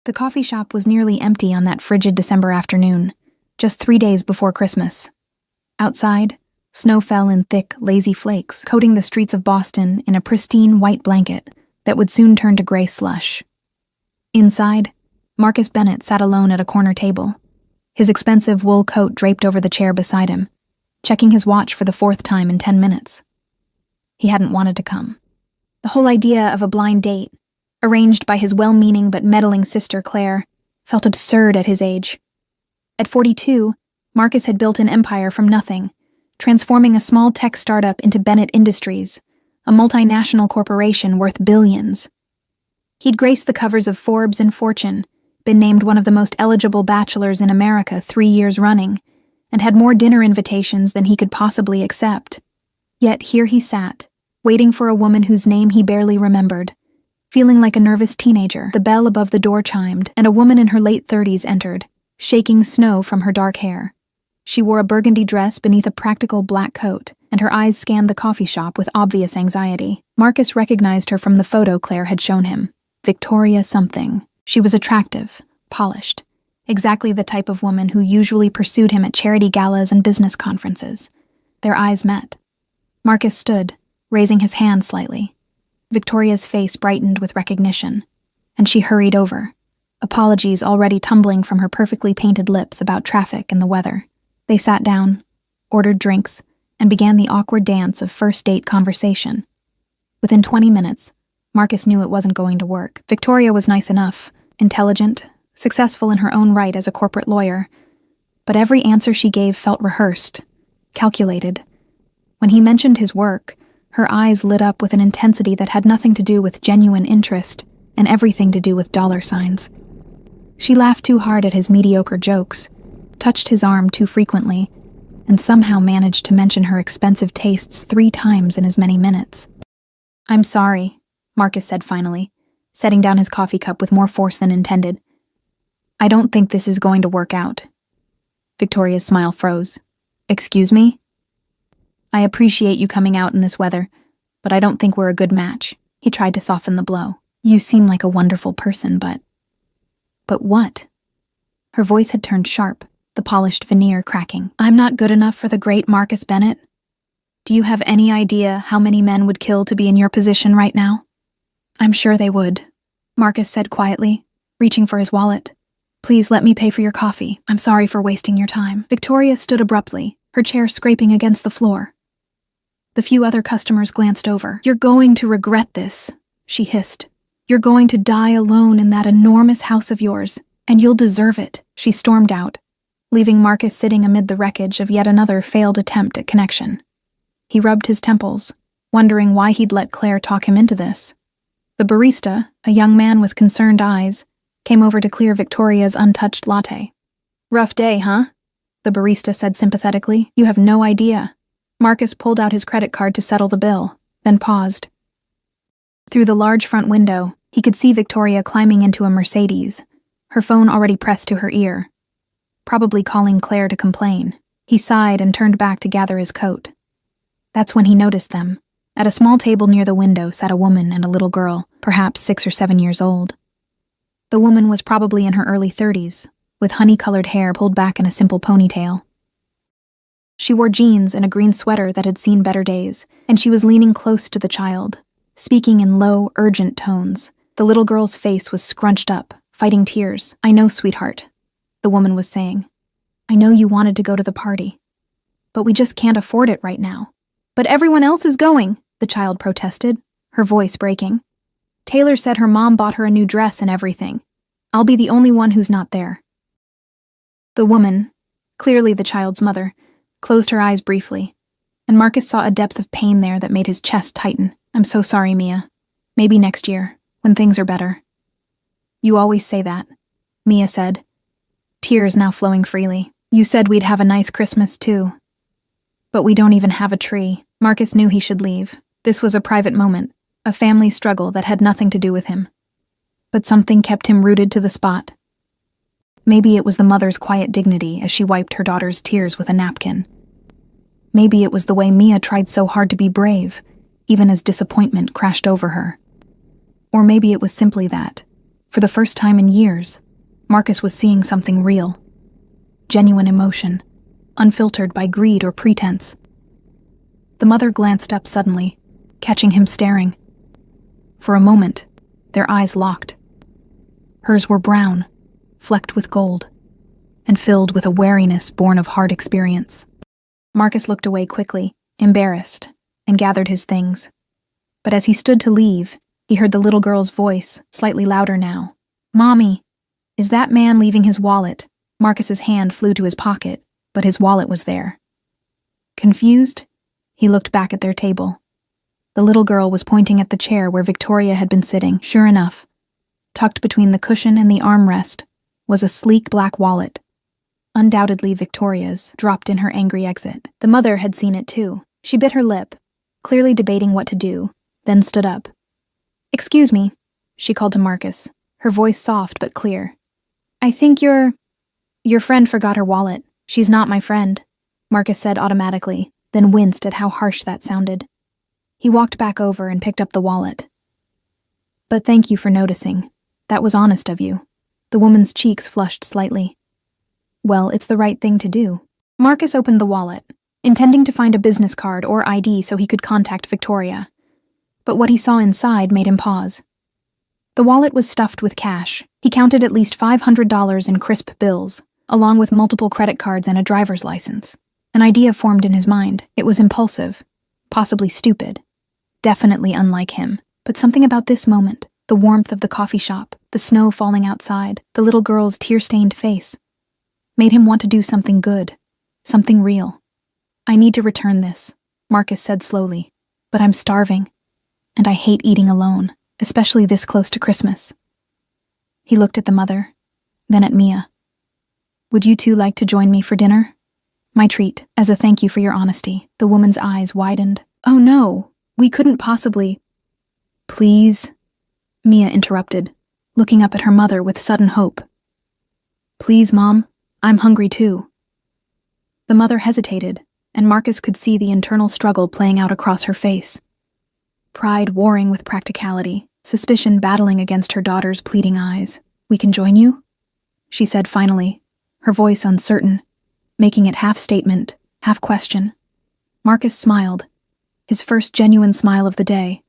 The coffee shop was nearly empty on that frigid December afternoon, just 3 days before Christmas. Outside, snow fell in thick, lazy flakes, coating the streets of Boston in a pristine white blanket that would soon turn to gray slush. Inside, Marcus Bennett sat alone at a corner table, his expensive wool coat draped over the chair beside him, checking his watch for the 4th time in 10 minutes. He hadn't wanted to come. The whole idea of a blind date, arranged by his well-meaning but meddling sister Claire, felt absurd at his age. At 42, Marcus had built an empire from nothing, transforming a small tech startup into Bennett Industries, a multinational corporation worth billions. He'd graced the covers of Forbes and Fortune, been named one of the most eligible bachelors in America 3 years running, and had more dinner invitations than he could possibly accept. Yet here he sat, waiting for a woman whose name he barely remembered. Feeling like a nervous teenager, the bell above the door chimed, and a woman in her late 30s entered, shaking snow from her dark hair. She wore a burgundy dress beneath a practical black coat, and her eyes scanned the coffee shop with obvious anxiety. Marcus recognized her from the photo Claire had shown him. Victoria something. She was attractive, polished, exactly the type of woman who usually pursued him at charity galas and business conferences. Their eyes met. Marcus stood, raising his hand slightly. Victoria's face brightened with recognition, and she hurried over, apologies already tumbling from her perfectly painted lips about traffic and the weather. They sat down, ordered drinks, and began the awkward dance of first-date conversation. Within 20 minutes, Marcus knew it wasn't going to work. Victoria was nice enough, intelligent, successful in her own right as a corporate lawyer, but every answer she gave felt rehearsed, calculated. When he mentioned his work, her eyes lit up with an intensity that had nothing to do with genuine interest and everything to do with dollar signs. She laughed too hard at his mediocre jokes, touched his arm too frequently, and somehow managed to mention her expensive tastes 3 times in as many minutes. "I'm sorry," Marcus said finally, setting down his coffee cup with more force than intended. "I don't think this is going to work out." Victoria's smile froze. "Excuse me?" "I appreciate you coming out in this weather, but I don't think we're a good match." He tried to soften the blow. "You seem like a wonderful person, but..." "But what?" Her voice had turned sharp, the polished veneer cracking. "I'm not good enough for the great Marcus Bennett? Do you have any idea how many men would kill to be in your position right now?" "I'm sure they would," Marcus said quietly, reaching for his wallet. "Please let me pay for your coffee. I'm sorry for wasting your time." Victoria stood abruptly, her chair scraping against the floor. The few other customers glanced over. "You're going to regret this," she hissed. "You're going to die alone in that enormous house of yours, and you'll deserve it." She stormed out, leaving Marcus sitting amid the wreckage of yet another failed attempt at connection. He rubbed his temples, wondering why he'd let Claire talk him into this. The barista, a young man with concerned eyes, came over to clear Victoria's untouched latte. "Rough day, huh?" the barista said sympathetically. "You have no idea." Marcus pulled out his credit card to settle the bill, then paused. Through the large front window, he could see Victoria climbing into a Mercedes, her phone already pressed to her ear, probably calling Claire to complain. He sighed and turned back to gather his coat. That's when he noticed them. At a small table near the window sat a woman and a little girl, perhaps 6 or 7 years old. The woman was probably in her early 30s, with honey-colored hair pulled back in a simple ponytail. She wore jeans and a green sweater that had seen better days, and she was leaning close to the child, speaking in low, urgent tones. The little girl's face was scrunched up, fighting tears. "I know, sweetheart," the woman was saying. "I know you wanted to go to the party, but we just can't afford it right now." "But everyone else is going," the child protested, her voice breaking. "Taylor said her mom bought her a new dress and everything. I'll be the only one who's not there." The woman, clearly the child's mother, closed her eyes briefly, and Marcus saw a depth of pain there that made his chest tighten. "I'm so sorry, Mia. Maybe next year, when things are better." "You always say that," Mia said, tears now flowing freely. "You said we'd have a nice Christmas, too. But we don't even have a tree." Marcus knew he should leave. This was a private moment, a family struggle that had nothing to do with him. But something kept him rooted to the spot. Maybe it was the mother's quiet dignity as she wiped her daughter's tears with a napkin. Maybe it was the way Mia tried so hard to be brave, even as disappointment crashed over her. Or maybe it was simply that, For the first time in years, Marcus was seeing something real. Genuine emotion, unfiltered by greed or pretense. The mother glanced up suddenly, catching him staring. For a moment, their eyes locked. Hers were brown, flecked with gold, and filled with a wariness born of hard experience. Marcus looked away quickly, embarrassed, and gathered his things. But as he stood to leave, he heard the little girl's voice, slightly louder now. "Mommy, is that man leaving his wallet?" Marcus's hand flew to his pocket, but his wallet was there. Confused, he looked back at their table. The little girl was pointing at the chair where Victoria had been sitting. Sure enough, tucked between the cushion and the armrest was a sleek black wallet. Undoubtedly Victoria's, dropped in her angry exit. The mother had seen it too. She bit her lip, clearly debating what to do, then stood up. "Excuse me," she called to Marcus, her voice soft but clear. "I think your friend forgot her wallet. She's not my friend," Marcus said automatically, then winced at how harsh that sounded. He walked back over and picked up the wallet. "But thank you for noticing. That was honest of you." The woman's cheeks flushed slightly. "Well, it's the right thing to do." Marcus opened the wallet, intending to find a business card or ID so he could contact Victoria. But what he saw inside made him pause. The wallet was stuffed with cash. He counted at least $500 in crisp bills, along with multiple credit cards and a driver's license. An idea formed in his mind. It was impulsive, possibly stupid, definitely unlike him. But something about this moment, the warmth of the coffee shop, the snow falling outside, the little girl's tear-stained face, made him want to do something good, something real. "I need to return this," Marcus said slowly, "but I'm starving, and I hate eating alone, especially this close to Christmas." He looked at the mother, then at Mia. "Would you two like to join me for dinner? My treat, as a thank you for your honesty." The woman's eyes widened. "Oh no, we couldn't possibly." "Please," Mia interrupted, looking up at her mother with sudden hope. "Please, Mom, I'm hungry too." The mother hesitated, and Marcus could see the internal struggle playing out across her face. Pride warring with practicality, suspicion battling against her daughter's pleading eyes. "We can join you?" she said finally, her voice uncertain, making it half statement, half question. Marcus smiled, his first genuine smile of the day.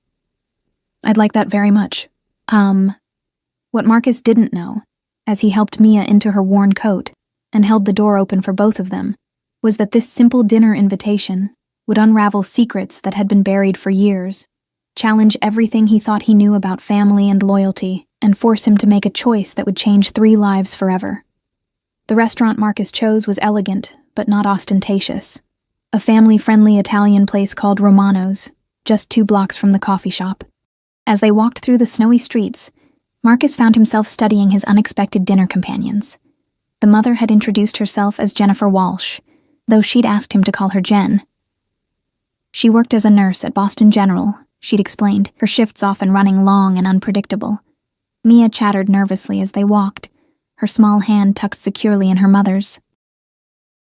"I'd like that very much." What Marcus didn't know, as he helped Mia into her worn coat and held the door open for both of them, was that this simple dinner invitation would unravel secrets that had been buried for years, challenge everything he thought he knew about family and loyalty, and force him to make a choice that would change 3 lives forever. The restaurant Marcus chose was elegant, but not ostentatious. A family-friendly Italian place called Romano's, just 2 blocks from the coffee shop. As they walked through the snowy streets, Marcus found himself studying his unexpected dinner companions. The mother had introduced herself as Jennifer Walsh, though she'd asked him to call her Jen. She worked as a nurse at Boston General, she'd explained, her shifts often running long and unpredictable. Mia chattered nervously as they walked, her small hand tucked securely in her mother's.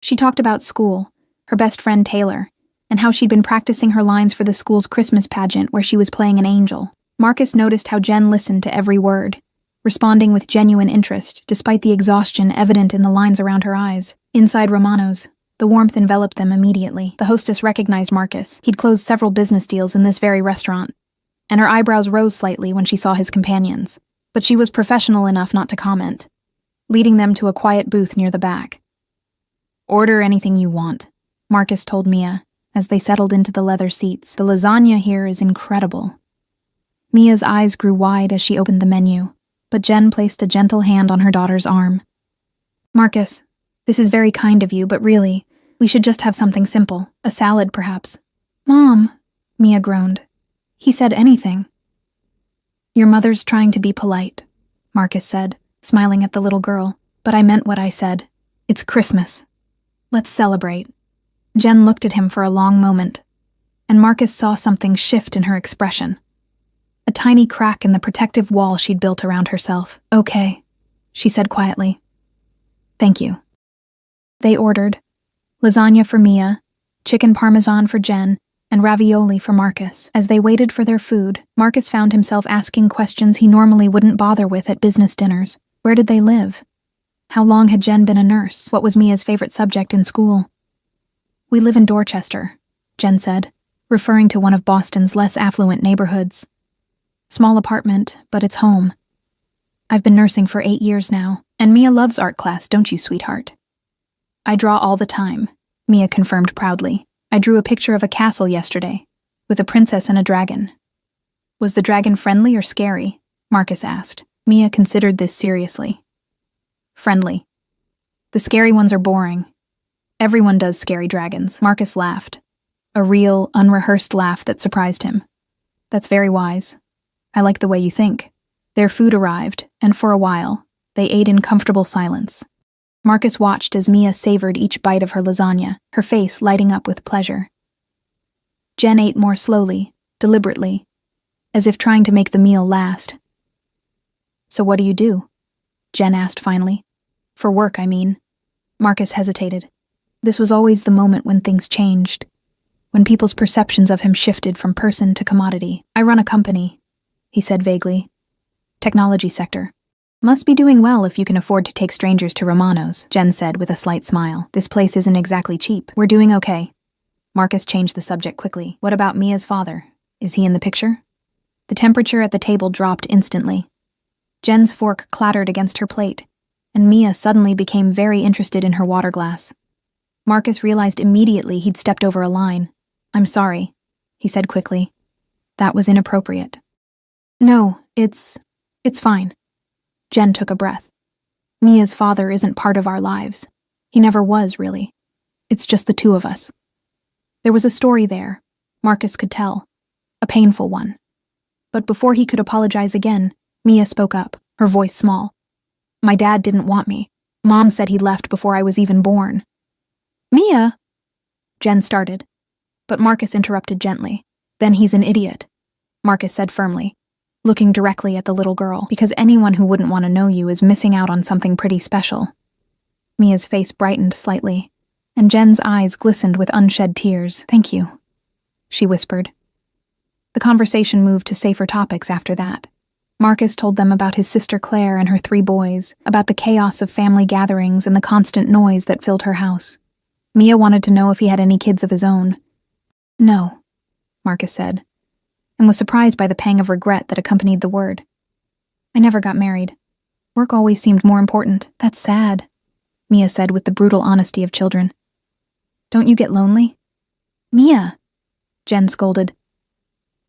She talked about school, her best friend Taylor, and how she'd been practicing her lines for the school's Christmas pageant where she was playing an angel. Marcus noticed how Jen listened to every word, responding with genuine interest despite the exhaustion evident in the lines around her eyes. Inside Romano's, the warmth enveloped them immediately. The hostess recognized Marcus. He'd closed several business deals in this very restaurant, and her eyebrows rose slightly when she saw his companions. But she was professional enough not to comment, leading them to a quiet booth near the back. "Order anything you want," Marcus told Mia, as they settled into the leather seats. "The lasagna here is incredible." Mia's eyes grew wide as she opened the menu, but Jen placed a gentle hand on her daughter's arm. "Marcus, this is very kind of you, but really, we should just have something simple. A salad, perhaps." "Mom," Mia groaned. "He said anything." "Your mother's trying to be polite," Marcus said, smiling at the little girl. "But I meant what I said. It's Christmas. Let's celebrate." Jen looked at him for a long moment, and Marcus saw something shift in her expression. A tiny crack in the protective wall she'd built around herself. "Okay," she said quietly. "Thank you." They ordered lasagna for Mia, chicken parmesan for Jen, and ravioli for Marcus. As they waited for their food, Marcus found himself asking questions he normally wouldn't bother with at business dinners. Where did they live? How long had Jen been a nurse? What was Mia's favorite subject in school? We live in Dorchester, Jen said, referring to one of Boston's less affluent neighborhoods. Small apartment, but it's home. I've been nursing for 8 years now, and Mia loves art class, don't you, sweetheart? I draw all the time, Mia confirmed proudly. I drew a picture of a castle yesterday, with a princess and a dragon. Was the dragon friendly or scary? Marcus asked. Mia considered this seriously. Friendly. The scary ones are boring. Everyone does scary dragons. Marcus laughed. A real, unrehearsed laugh that surprised him. That's very wise. I like the way you think. Their food arrived, and for a while, they ate in comfortable silence. Marcus watched as Mia savored each bite of her lasagna, her face lighting up with pleasure. Jen ate more slowly, deliberately, as if trying to make the meal last. So what do? Jen asked finally. For work, I mean. Marcus hesitated. This was always the moment when things changed, when people's perceptions of him shifted from person to commodity. I run a company, he said vaguely. Technology sector. Must be doing well if you can afford to take strangers to Romano's, Jen said with a slight smile. This place isn't exactly cheap. We're doing okay. Marcus changed the subject quickly. What about Mia's father? Is he in the picture? The temperature at the table dropped instantly. Jen's fork clattered against her plate, and Mia suddenly became very interested in her water glass. Marcus realized immediately he'd stepped over a line. I'm sorry, he said quickly. That was inappropriate. No, it's fine. Jen took a breath. Mia's father isn't part of our lives. He never was, really. It's just the two of us. There was a story there, Marcus could tell. A painful one. But before he could apologize again, Mia spoke up, her voice small. My dad didn't want me. Mom said he left before I was even born. Mia? Jen started, but Marcus interrupted gently. Then he's an idiot, Marcus said firmly, looking directly at the little girl, because anyone who wouldn't want to know you is missing out on something pretty special. Mia's face brightened slightly, and Jen's eyes glistened with unshed tears. Thank you, she whispered. The conversation moved to safer topics after that. Marcus told them about his sister Claire and her 3 boys, about the chaos of family gatherings and the constant noise that filled her house. Mia wanted to know if he had any kids of his own. No, Marcus said, and was surprised by the pang of regret that accompanied the word. I never got married. Work always seemed more important. That's sad, Mia said with the brutal honesty of children. Don't you get lonely? Mia, Jen scolded.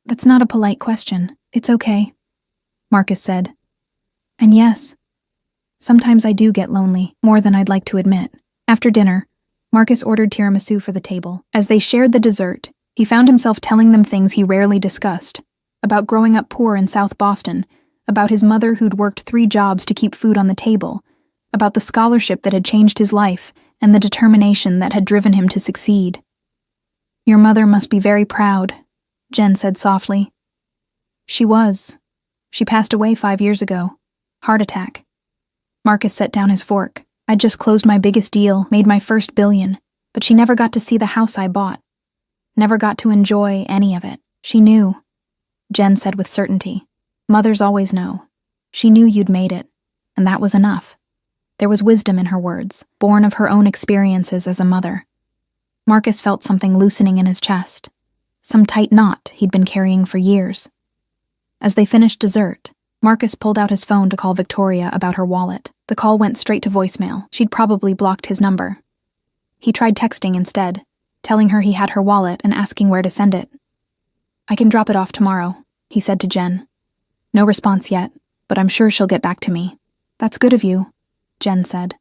That's not a polite question. It's okay, Marcus said. And yes, sometimes I do get lonely, more than I'd like to admit. After dinner, Marcus ordered tiramisu for the table. As they shared the dessert, he found himself telling them things he rarely discussed, about growing up poor in South Boston, about his mother who'd worked 3 jobs to keep food on the table, about the scholarship that had changed his life and the determination that had driven him to succeed. Your mother must be very proud, Jen said softly. She was. She passed away 5 years ago. Heart attack. Marcus set down his fork. I'd just closed my biggest deal, made my first $1 billion, but she never got to see the house I bought. Never got to enjoy any of it. She knew, Jen said with certainty. Mothers always know. She knew you'd made it, and that was enough. There was wisdom in her words, born of her own experiences as a mother. Marcus felt something loosening in his chest, some tight knot he'd been carrying for years. As they finished dessert, Marcus pulled out his phone to call Victoria about her wallet. The call went straight to voicemail. She'd probably blocked his number. He tried texting instead, telling her he had her wallet and asking where to send it. I can drop it off tomorrow, he said to Jen. No response yet, but I'm sure she'll get back to me. That's good of you, Jen said.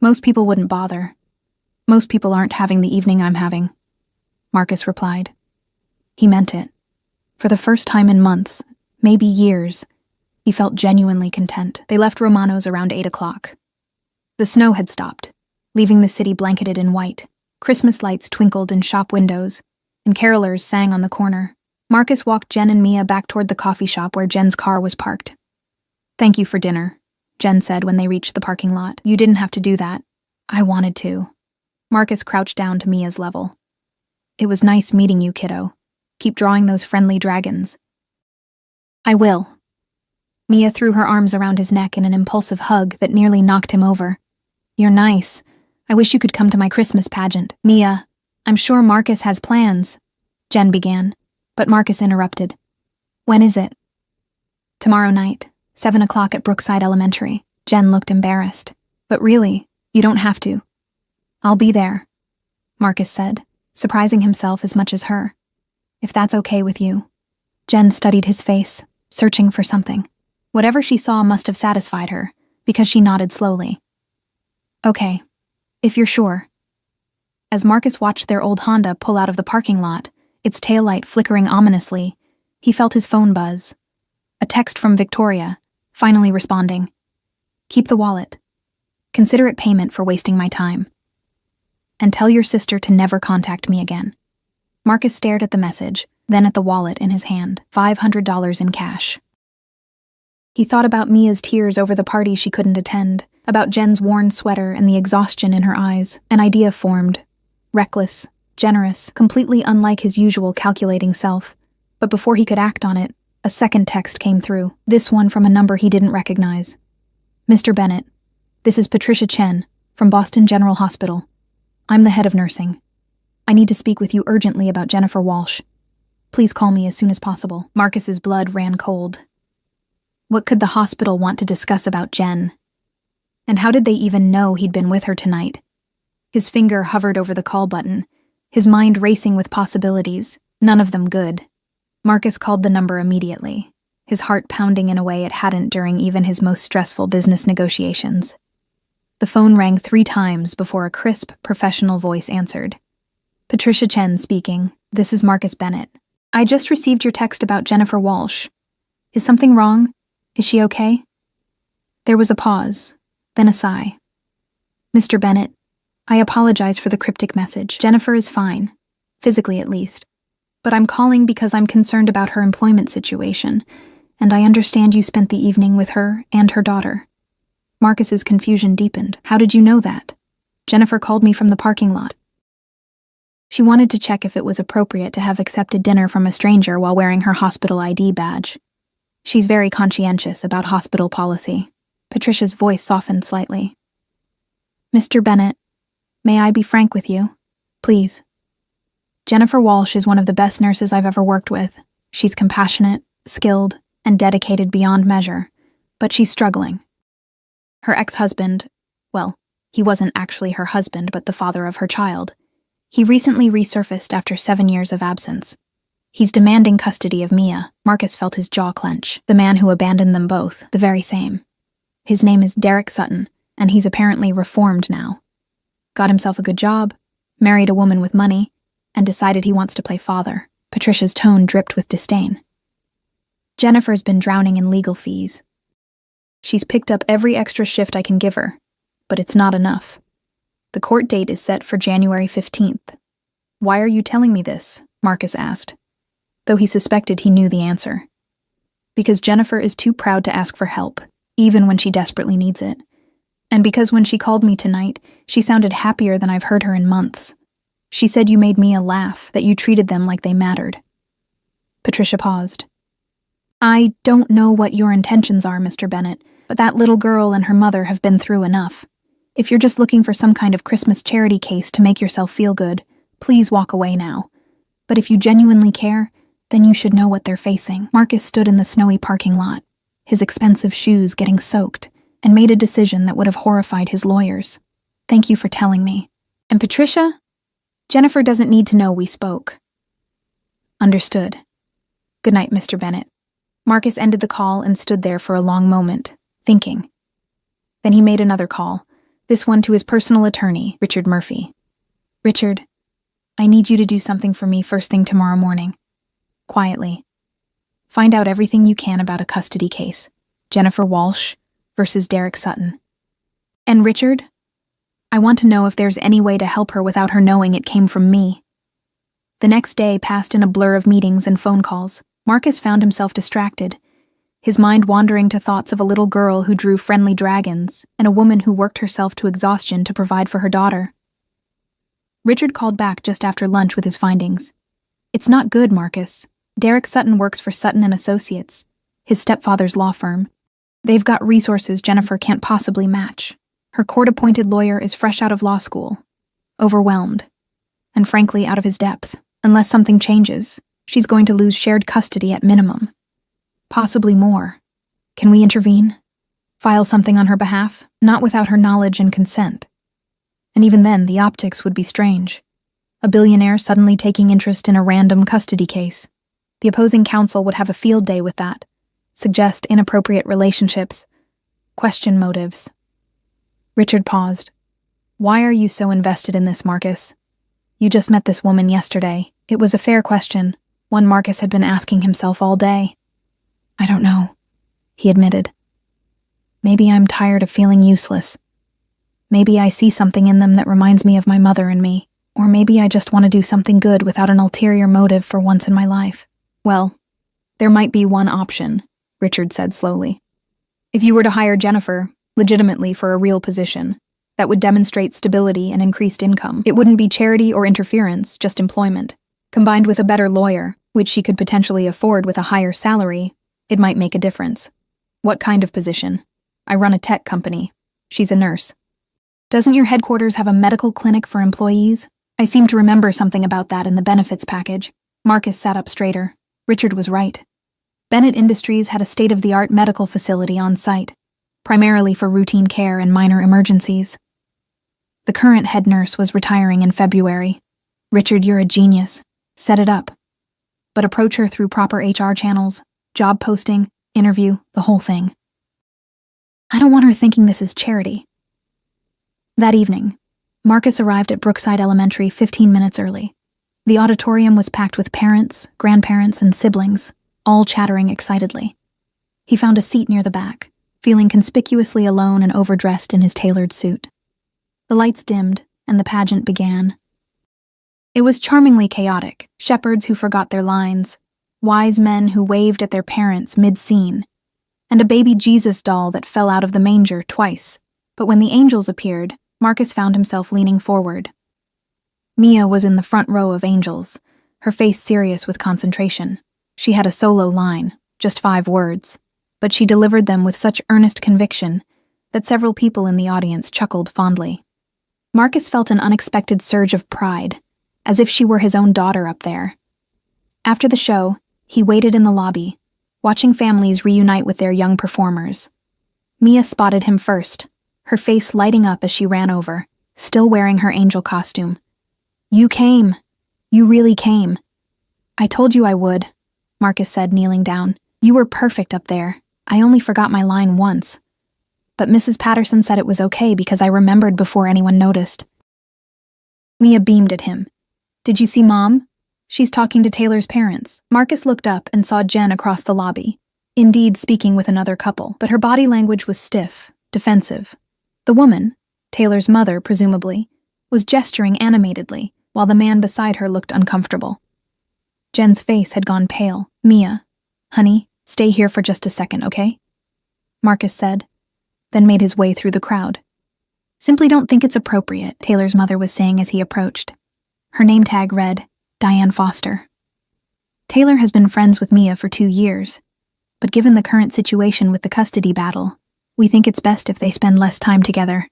Most people wouldn't bother. Most people aren't having the evening I'm having, Marcus replied. He meant it. For the first time in months, maybe years, he felt genuinely content. They left Romano's around 8 o'clock. The snow had stopped, leaving the city blanketed in white. Christmas lights twinkled in shop windows, and carolers sang on the corner. Marcus walked Jen and Mia back toward the coffee shop where Jen's car was parked. Thank you for dinner, Jen said when they reached the parking lot. You didn't have to do that. I wanted to. Marcus crouched down to Mia's level. It was nice meeting you, kiddo. Keep drawing those friendly dragons. I will. Mia threw her arms around his neck in an impulsive hug that nearly knocked him over. You're nice. I wish you could come to my Christmas pageant. Mia, I'm sure Marcus has plans, Jen began, but Marcus interrupted. When is it? Tomorrow night, 7 o'clock at Brookside Elementary. Jen looked embarrassed. But really, you don't have to. I'll be there, Marcus said, surprising himself as much as her. If that's okay with you. Jen studied his face, searching for something. Whatever she saw must have satisfied her, because she nodded slowly. Okay, if you're sure. As Marcus watched their old Honda pull out of the parking lot, its taillight flickering ominously, he felt his phone buzz. A text from Victoria, finally responding. Keep the wallet. Consider it payment for wasting my time. And tell your sister to never contact me again. Marcus stared at the message, then at the wallet in his hand, $500 in cash. He thought about Mia's tears over the party she couldn't attend, about Jen's worn sweater and the exhaustion in her eyes. An idea formed. Reckless, generous, completely unlike his usual calculating self. But before he could act on it, a second text came through, this one from a number he didn't recognize. Mr. Bennett, this is Patricia Chen, from Boston General Hospital. I'm the head of nursing. I need to speak with you urgently about Jennifer Walsh. Please call me as soon as possible. Marcus's blood ran cold. What could the hospital want to discuss about Jen? And how did they even know he'd been with her tonight? His finger hovered over the call button, his mind racing with possibilities, none of them good. Marcus called the number immediately, his heart pounding in a way it hadn't during even his most stressful business negotiations. The phone rang 3 times before a crisp, professional voice answered. Patricia Chen speaking. This is Marcus Bennett. I just received your text about Jennifer Walsh. Is something wrong? Is she okay? There was a pause, then a sigh. Mr. Bennett, I apologize for the cryptic message. Jennifer is fine, physically at least. But I'm calling because I'm concerned about her employment situation, and I understand you spent the evening with her and her daughter. Marcus's confusion deepened. How did you know that? Jennifer called me from the parking lot. She wanted to check if it was appropriate to have accepted dinner from a stranger while wearing her hospital ID badge. She's very conscientious about hospital policy. Patricia's voice softened slightly. Mr. Bennett, may I be frank with you? Please. Jennifer Walsh is one of the best nurses I've ever worked with. She's compassionate, skilled, and dedicated beyond measure. But she's struggling. Her ex-husband, well, he wasn't actually her husband but the father of her child. He recently resurfaced after 7 years of absence. He's demanding custody of Mia. Marcus felt his jaw clench. The man who abandoned them both, the very same. His name is Derek Sutton, and he's apparently reformed now. Got himself a good job, married a woman with money, and decided he wants to play father. Patricia's tone dripped with disdain. Jennifer's been drowning in legal fees. She's picked up every extra shift I can give her, but it's not enough. The court date is set for January 15th. Why are you telling me this? Marcus asked, though he suspected he knew the answer. Because Jennifer is too proud to ask for help, even when she desperately needs it. And because when she called me tonight, she sounded happier than I've heard her in months. She said you made Mia laugh, that you treated them like they mattered. Patricia paused. I don't know what your intentions are, Mr. Bennett, but that little girl and her mother have been through enough. If you're just looking for some kind of Christmas charity case to make yourself feel good, please walk away now. But if you genuinely care, then you should know what they're facing. Marcus stood in the snowy parking lot, his expensive shoes getting soaked, and made a decision that would have horrified his lawyers. Thank you for telling me. And Patricia? Jennifer doesn't need to know we spoke. Understood. Good night, Mr. Bennett. Marcus ended the call and stood there for a long moment, thinking. Then he made another call, this one to his personal attorney, Richard Murphy. Richard, I need you to do something for me first thing tomorrow morning. Quietly. Find out everything you can about a custody case. Jennifer Walsh versus Derek Sutton. And Richard, I want to know if there's any way to help her without her knowing it came from me. The next day passed in a blur of meetings and phone calls. Marcus found himself distracted, his mind wandering to thoughts of a little girl who drew friendly dragons and a woman who worked herself to exhaustion to provide for her daughter. Richard called back just after lunch with his findings. It's not good, Marcus. Derek Sutton works for Sutton & Associates, his stepfather's law firm. They've got resources Jennifer can't possibly match. Her court-appointed lawyer is fresh out of law school, overwhelmed, and frankly out of his depth. Unless something changes, she's going to lose shared custody at minimum. Possibly more. Can we intervene? File something on her behalf? Not without her knowledge and consent. And even then, the optics would be strange. A billionaire suddenly taking interest in a random custody case. The opposing counsel would have a field day with that. Suggest inappropriate relationships. Question motives. Richard paused. Why are you so invested in this, Marcus? You just met this woman yesterday. It was a fair question, one Marcus had been asking himself all day. I don't know, he admitted. Maybe I'm tired of feeling useless. Maybe I see something in them that reminds me of my mother and me. Or maybe I just want to do something good without an ulterior motive for once in my life. Well, there might be one option, Richard said slowly. If you were to hire Jennifer, legitimately for a real position, that would demonstrate stability and increased income. It wouldn't be charity or interference, just employment. Combined with a better lawyer, which she could potentially afford with a higher salary, it might make a difference. What kind of position? I run a tech company. She's a nurse. Doesn't your headquarters have a medical clinic for employees? I seem to remember something about that in the benefits package. Marcus sat up straighter. Richard was right. Bennett Industries had a state-of-the-art medical facility on site, primarily for routine care and minor emergencies. The current head nurse was retiring in February. Richard, you're a genius. Set it up. But approach her through proper HR channels, job posting, interview, the whole thing. I don't want her thinking this is charity. That evening, Marcus arrived at Brookside Elementary 15 minutes early. The auditorium was packed with parents, grandparents, and siblings, all chattering excitedly. He found a seat near the back, feeling conspicuously alone and overdressed in his tailored suit. The lights dimmed, and the pageant began. It was charmingly chaotic, shepherds who forgot their lines, wise men who waved at their parents mid-scene, and a baby Jesus doll that fell out of the manger twice. But when the angels appeared, Marcus found himself leaning forward. Mia was in the front row of angels, her face serious with concentration. She had a solo line, just 5 words, but she delivered them with such earnest conviction that several people in the audience chuckled fondly. Marcus felt an unexpected surge of pride, as if she were his own daughter up there. After the show, he waited in the lobby, watching families reunite with their young performers. Mia spotted him first, her face lighting up as she ran over, still wearing her angel costume. You came. You really came. I told you I would, Marcus said, kneeling down. You were perfect up there. I only forgot my line once. But Mrs. Patterson said it was okay because I remembered before anyone noticed. Mia beamed at him. Did you see Mom? She's talking to Taylor's parents. Marcus looked up and saw Jen across the lobby, indeed speaking with another couple, but her body language was stiff, defensive. The woman, Taylor's mother presumably, was gesturing animatedly, while the man beside her looked uncomfortable. Jen's face had gone pale. Mia, honey, stay here for just a second, okay? Marcus said, then made his way through the crowd. Simply don't think it's appropriate, Taylor's mother was saying as he approached. Her name tag read, Diane Foster. Taylor has been friends with Mia for 2 years, but given the current situation with the custody battle, we think it's best if they spend less time together.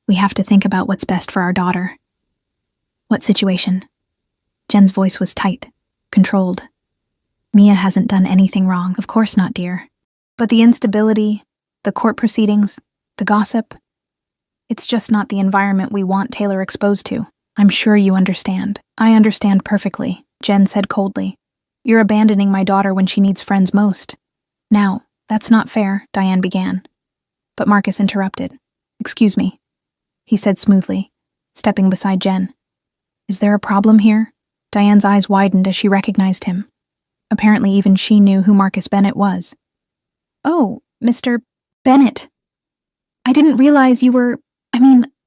We have to think about what's best for our daughter. What situation? Jen's voice was tight, controlled. Mia hasn't done anything wrong, of course not, dear. But the instability, the court proceedings, the gossip, it's just not the environment we want Taylor exposed to. I'm sure you understand. I understand perfectly, Jen said coldly. You're abandoning my daughter when she needs friends most. Now, that's not fair, Diane began. But Marcus interrupted. Excuse me, he said smoothly, stepping beside Jen. Is there a problem here? Diane's eyes widened as she recognized him. Apparently even she knew who Marcus Bennett was. Oh, Mr. Bennett. I didn't realize you were...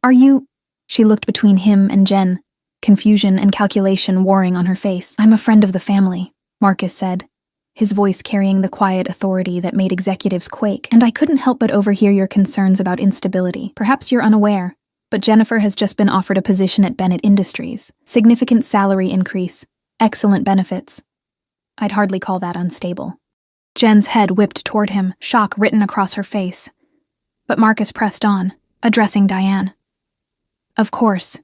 are you... She looked between him and Jen, confusion and calculation warring on her face. I'm a friend of the family, Marcus said, his voice carrying the quiet authority that made executives quake. And I couldn't help but overhear your concerns about instability. Perhaps you're unaware, But Jennifer has just been offered a position at Bennett Industries. Significant salary increase. Excellent benefits. I'd hardly call that unstable. Jen's head whipped toward him, shock written across her face. But Marcus pressed on, addressing Diane. Of course.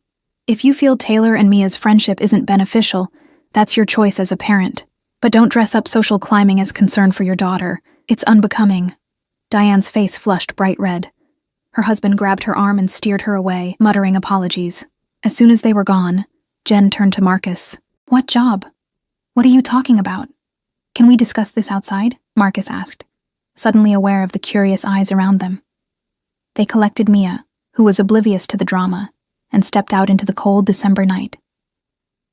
If you feel Taylor and Mia's friendship isn't beneficial, that's your choice as a parent. But don't dress up social climbing as concern for your daughter. It's unbecoming. Diane's face flushed bright red. Her husband grabbed her arm and steered her away, muttering apologies. As soon as they were gone, Jen turned to Marcus. What job? What are you talking about? Can we discuss this outside? Marcus asked, suddenly aware of the curious eyes around them. They collected Mia, who was oblivious to the drama, and stepped out into the cold December night.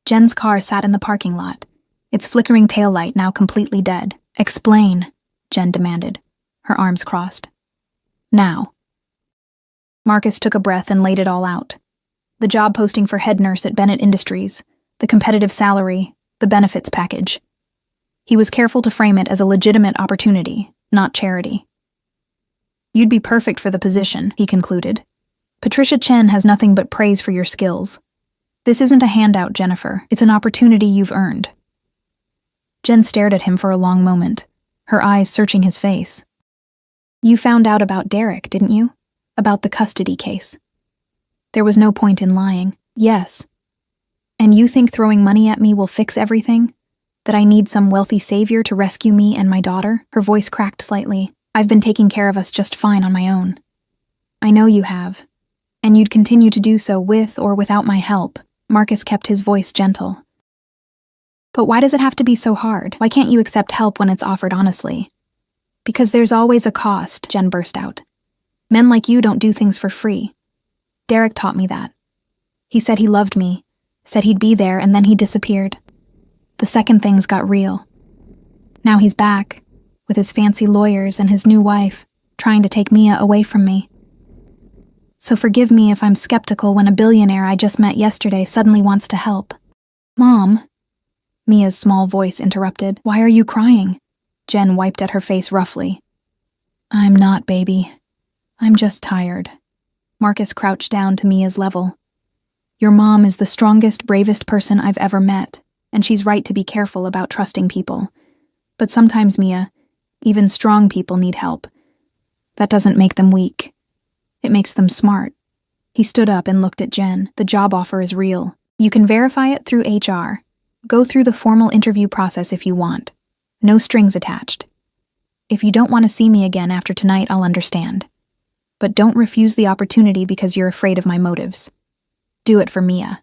Jen's car sat in the parking lot, its flickering taillight now completely dead. Explain, Jen demanded, her arms crossed. Now. Marcus took a breath and laid it all out. The job posting for head nurse at Bennett Industries, the competitive salary, the benefits package. He was careful to frame it as a legitimate opportunity, not charity. You'd be perfect for the position, he concluded. Patricia Chen has nothing but praise for your skills. This isn't a handout, Jennifer. It's an opportunity you've earned. Jen stared at him for a long moment, her eyes searching his face. You found out about Derek, didn't you? About the custody case. There was no point in lying. Yes. And you think throwing money at me will fix everything? That I need some wealthy savior to rescue me and my daughter? Her voice cracked slightly. I've been taking care of us just fine on my own. I know you have. And you'd continue to do so with or without my help. Marcus kept his voice gentle. But why does it have to be so hard? Why can't you accept help when it's offered honestly? Because there's always a cost, Jen burst out. Men like you don't do things for free. Derek taught me that. He said he loved me, said he'd be there, and then he disappeared. The second things got real. Now he's back, with his fancy lawyers and his new wife, trying to take Mia away from me. So forgive me if I'm skeptical when a billionaire I just met yesterday suddenly wants to help. Mom, Mia's small voice interrupted. Why are you crying? Jen wiped at her face roughly. I'm not, baby. I'm just tired. Marcus crouched down to Mia's level. Your mom is the strongest, bravest person I've ever met, and she's right to be careful about trusting people. But sometimes, Mia, even strong people need help. That doesn't make them weak. It makes them smart. He stood up and looked at Jen. The job offer is real. You can verify it through HR. Go through the formal interview process if you want. No strings attached. If you don't want to see me again after tonight, I'll understand. But don't refuse the opportunity because you're afraid of my motives. Do it for Mia.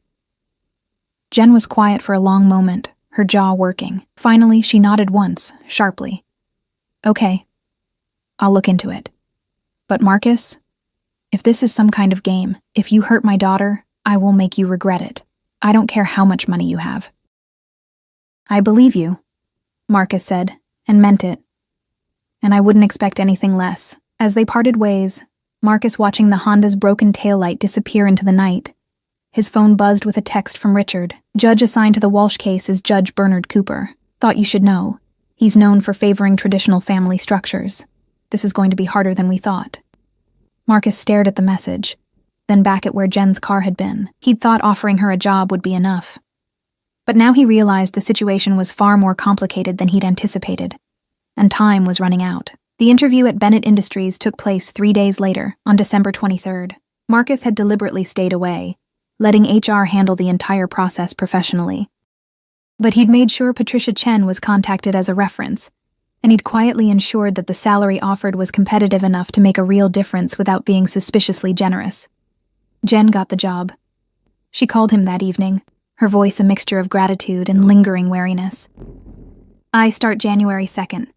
Jen was quiet for a long moment, her jaw working. Finally, she nodded once, sharply. Okay. I'll look into it. But Marcus, if this is some kind of game, if you hurt my daughter, I will make you regret it. I don't care how much money you have. I believe you, Marcus said, and meant it. And I wouldn't expect anything less. As they parted ways, Marcus watching the Honda's broken taillight disappear into the night. His phone buzzed with a text from Richard. Judge assigned to the Walsh case is Judge Bernard Cooper. Thought you should know. He's known for favoring traditional family structures. This is going to be harder than we thought. Marcus stared at the message, then back at where Jen's car had been. He'd thought offering her a job would be enough. But now he realized the situation was far more complicated than he'd anticipated, and time was running out. The interview at Bennett Industries took place 3 days later, on December 23rd. Marcus had deliberately stayed away, letting HR handle the entire process professionally. But he'd made sure Patricia Chen was contacted as a reference, and he'd quietly ensured that the salary offered was competitive enough to make a real difference without being suspiciously generous. Jen got the job. She called him that evening, her voice a mixture of gratitude and lingering wariness. I start January 2nd.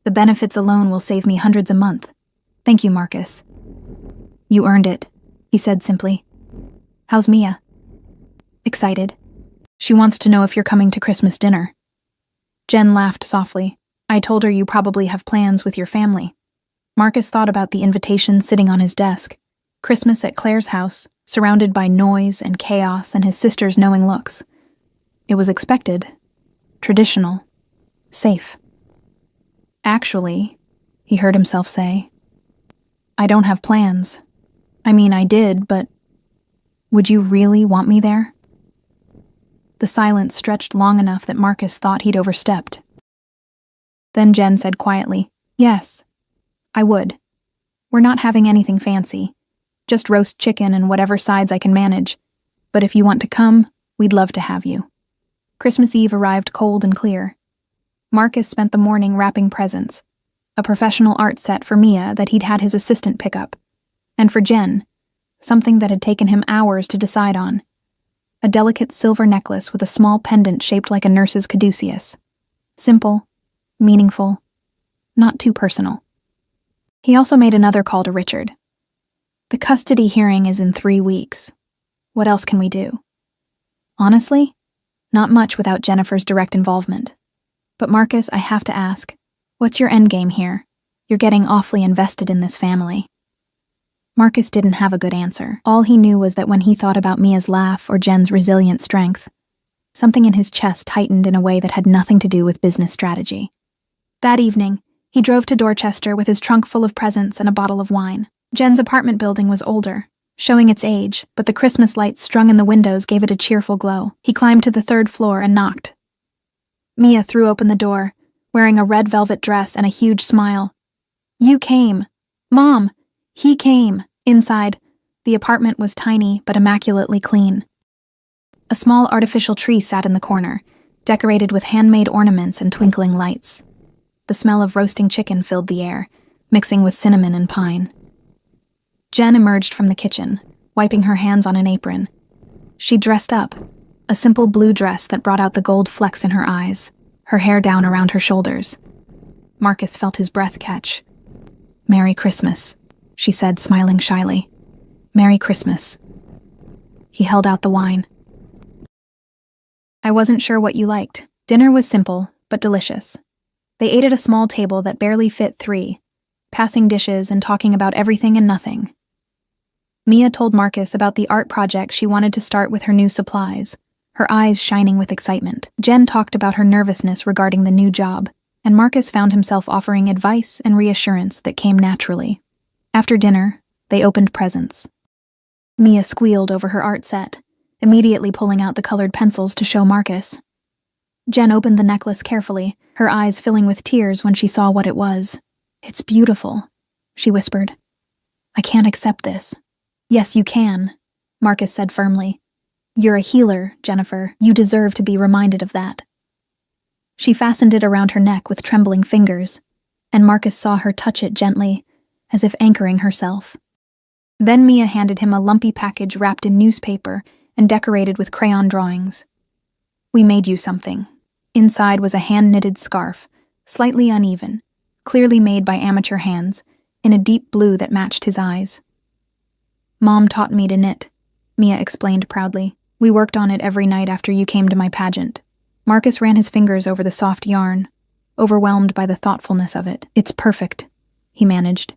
The benefits alone will save me hundreds a month. Thank you, Marcus. You earned it, he said simply. How's Mia? Excited. She wants to know if you're coming to Christmas dinner. Jen laughed softly. I told her you probably have plans with your family. Marcus thought about the invitation sitting on his desk. Christmas at Claire's house, surrounded by noise and chaos and his sister's knowing looks. It was expected, traditional, safe. Actually, he heard himself say, I don't have plans. I mean, I did, but Would you really want me there? The silence stretched long enough that Marcus thought he'd overstepped. Then Jen said quietly, "Yes, I would. We're not having anything fancy. Just roast chicken and whatever sides I can manage. But if you want to come, we'd love to have you." Christmas Eve arrived cold and clear. Marcus spent the morning wrapping presents, a professional art set for Mia that he'd had his assistant pick up, and for Jen, something that had taken him hours to decide on, a delicate silver necklace with a small pendant shaped like a nurse's caduceus. Simple, meaningful, not too personal. He also made another call to Richard. "The custody hearing is in 3 weeks. What else can we do?" Honestly, not much without Jennifer's direct involvement. "But Marcus, I have to ask, what's your endgame here? You're getting awfully invested in this family." Marcus didn't have a good answer. All he knew was that when he thought about Mia's laugh or Jen's resilient strength, something in his chest tightened in a way that had nothing to do with business strategy. That evening, he drove to Dorchester with his trunk full of presents and a bottle of wine. Jen's apartment building was older, showing its age, but the Christmas lights strung in the windows gave it a cheerful glow. He climbed to the 3rd floor and knocked. Mia threw open the door, wearing a red velvet dress and a huge smile. "You came. Mom, he came." Inside, the apartment was tiny but immaculately clean. A small artificial tree sat in the corner, decorated with handmade ornaments and twinkling lights. The smell of roasting chicken filled the air, mixing with cinnamon and pine. Jen emerged from the kitchen, wiping her hands on an apron. She dressed up, a simple blue dress that brought out the gold flecks in her eyes, her hair down around her shoulders. Marcus felt his breath catch. "Merry Christmas," she said, smiling shyly. "Merry Christmas." He held out the wine. "I wasn't sure what you liked." Dinner was simple, but delicious. They ate at a small table that barely fit 3, passing dishes and talking about everything and nothing. Mia told Marcus about the art project she wanted to start with her new supplies, her eyes shining with excitement. Jen talked about her nervousness regarding the new job, and Marcus found himself offering advice and reassurance that came naturally. After dinner, they opened presents. Mia squealed over her art set, immediately pulling out the colored pencils to show Marcus. Jen opened the necklace carefully, her eyes filling with tears when she saw what it was. "It's beautiful," she whispered. "I can't accept this." "Yes, you can," Marcus said firmly. "You're a healer, Jennifer. You deserve to be reminded of that." She fastened it around her neck with trembling fingers, and Marcus saw her touch it gently, as if anchoring herself. Then Mia handed him a lumpy package wrapped in newspaper and decorated with crayon drawings. "We made you something." Inside was a hand-knitted scarf, slightly uneven, clearly made by amateur hands, in a deep blue that matched his eyes. "Mom taught me to knit," Mia explained proudly. "We worked on it every night after you came to my pageant." Marcus ran his fingers over the soft yarn, overwhelmed by the thoughtfulness of it. "It's perfect," he managed.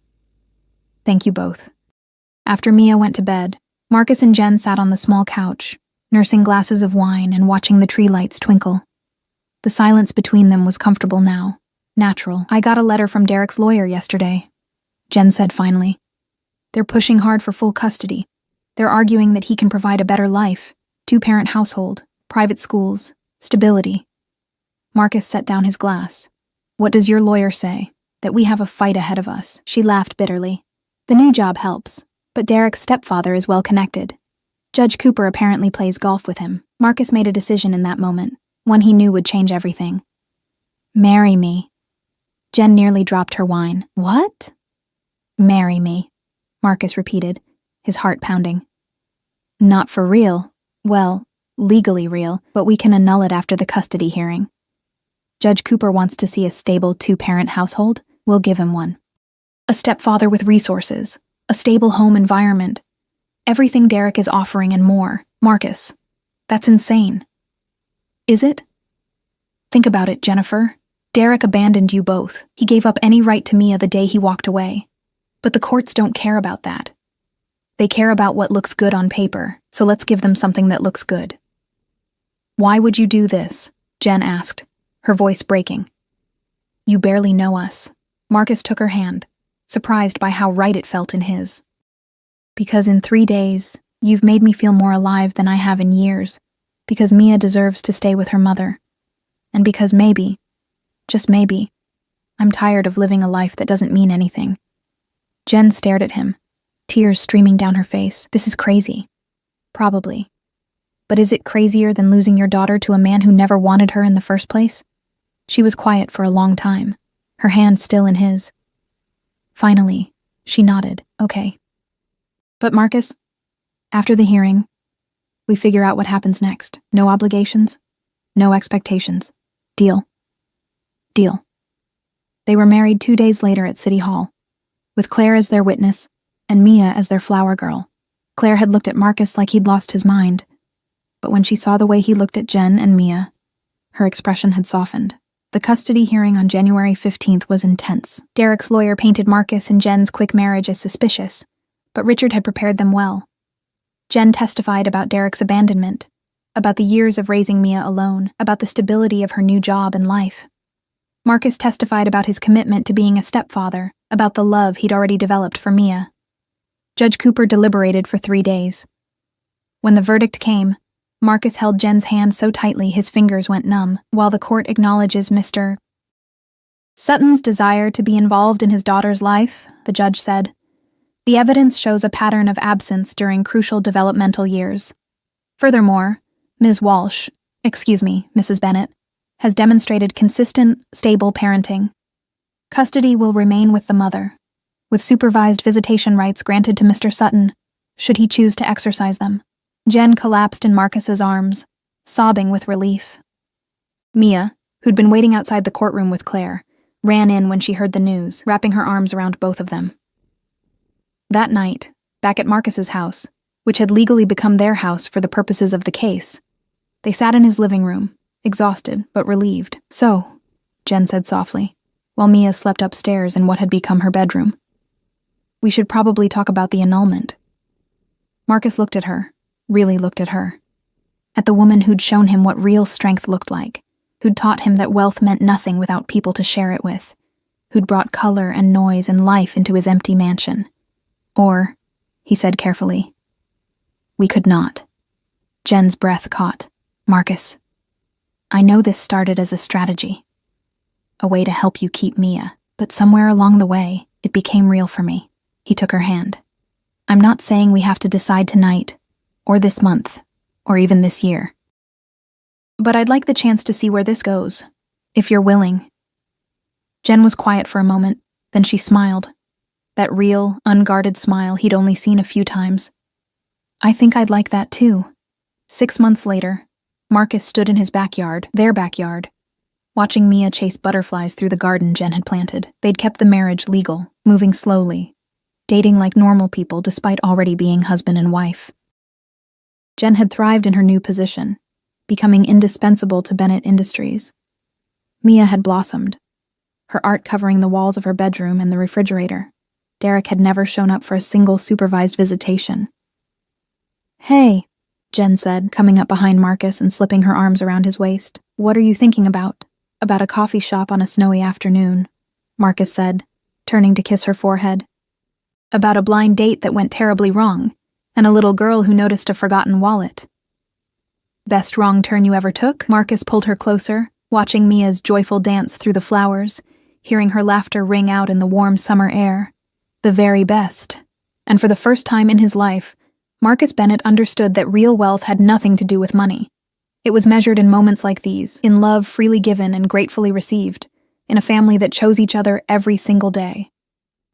"Thank you both." After Mia went to bed, Marcus and Jen sat on the small couch, nursing glasses of wine and watching the tree lights twinkle. The silence between them was comfortable now, natural. "I got a letter from Derek's lawyer yesterday," Jen said finally. "They're pushing hard for full custody. They're arguing that he can provide a better life, 2-parent household, private schools, stability." Marcus set down his glass. "What does your lawyer say? That we have a fight ahead of us?" She laughed bitterly. "The new job helps, but Derek's stepfather is well connected. Judge Cooper apparently plays golf with him." Marcus made a decision in that moment, one he knew would change everything. "Marry me." Jen nearly dropped her wine. "What?" "Marry me," Marcus repeated, his heart pounding. "Not for real. Well, legally real, but we can annul it after the custody hearing. Judge Cooper wants to see a stable 2-parent household. We'll give him one. A stepfather with resources, a stable home environment, everything Derek is offering and more. Marcus, that's insane." "Is it? Think about it, Jennifer. Derek abandoned you both. He gave up any right to Mia the day he walked away. But the courts don't care about that. They care about what looks good on paper, so let's give them something that looks good." "Why would you do this?" Jen asked, her voice breaking. "You barely know us." Marcus took her hand, surprised by how right it felt in his. "Because in 3 days, You've made me feel more alive than I have in years, because Mia deserves to stay with her mother. And because maybe, just maybe, I'm tired of living a life that doesn't mean anything." Jen stared at him, tears streaming down her face. "This is crazy." "Probably. But is it crazier than losing your daughter to a man who never wanted her in the first place?" She was quiet for a long time, her hand still in his. Finally, she nodded. "Okay. But Marcus, after the hearing, we figure out what happens next. No obligations, no expectations. Deal?" "Deal." They were married 2 days later at City Hall, with Claire as their witness and Mia as their flower girl. Claire had looked at Marcus like he'd lost his mind, but when she saw the way he looked at Jen and Mia, her expression had softened. The custody hearing on January 15th was intense. Derek's lawyer painted Marcus and Jen's quick marriage as suspicious, but Richard had prepared them well. Jen testified about Derek's abandonment, about the years of raising Mia alone, about the stability of her new job and life. Marcus testified about his commitment to being a stepfather, about the love he'd already developed for Mia. Judge Cooper deliberated for 3 days. When the verdict came, Marcus held Jen's hand so tightly his fingers went numb, while the court acknowledges Mr. Sutton's desire to be involved in his daughter's life, the judge said. The evidence shows a pattern of absence during crucial developmental years. Furthermore, Mrs. Bennett, has demonstrated consistent, stable parenting. Custody will remain with the mother, with supervised visitation rights granted to Mr. Sutton, should he choose to exercise them. Jen collapsed in Marcus's arms, sobbing with relief. Mia, who'd been waiting outside the courtroom with Claire, ran in when she heard the news, wrapping her arms around both of them. That night, back at Marcus's house, which had legally become their house for the purposes of the case, they sat in his living room, exhausted but relieved. "So," Jen said softly, while Mia slept upstairs in what had become her bedroom, "we should probably talk about the annulment." Marcus looked at her, really looked at her, at the woman who'd shown him what real strength looked like, who'd taught him that wealth meant nothing without people to share it with, who'd brought color and noise and life into his empty mansion. "Or," he said carefully, "we could not." Jen's breath caught. "Marcus, I know this started as a strategy, a way to help you keep Mia, but somewhere along the way, it became real for me." He took her hand. "I'm not saying we have to decide tonight, or this month, or even this year. But I'd like the chance to see where this goes, if you're willing." Jen was quiet for a moment, then she smiled. That real, unguarded smile he'd only seen a few times. "I think I'd like that too." 6 months later, Marcus stood in his backyard, their backyard, watching Mia chase butterflies through the garden Jen had planted. They'd kept the marriage legal, moving slowly, dating like normal people despite already being husband and wife. Jen had thrived in her new position, becoming indispensable to Bennett Industries. Mia had blossomed, her art covering the walls of her bedroom and the refrigerator. Derek had never shown up for a single supervised visitation. "Hey," Jen said, coming up behind Marcus and slipping her arms around his waist. "What are you thinking about?" "About a coffee shop on a snowy afternoon," Marcus said, turning to kiss her forehead. "About a blind date that went terribly wrong, and a little girl who noticed a forgotten wallet." "Best wrong turn you ever took?" Marcus pulled her closer, watching Mia's joyful dance through the flowers, hearing her laughter ring out in the warm summer air. "The very best." And for the first time in his life, Marcus Bennett understood that real wealth had nothing to do with money. It was measured in moments like these, in love freely given and gratefully received, in a family that chose each other every single day.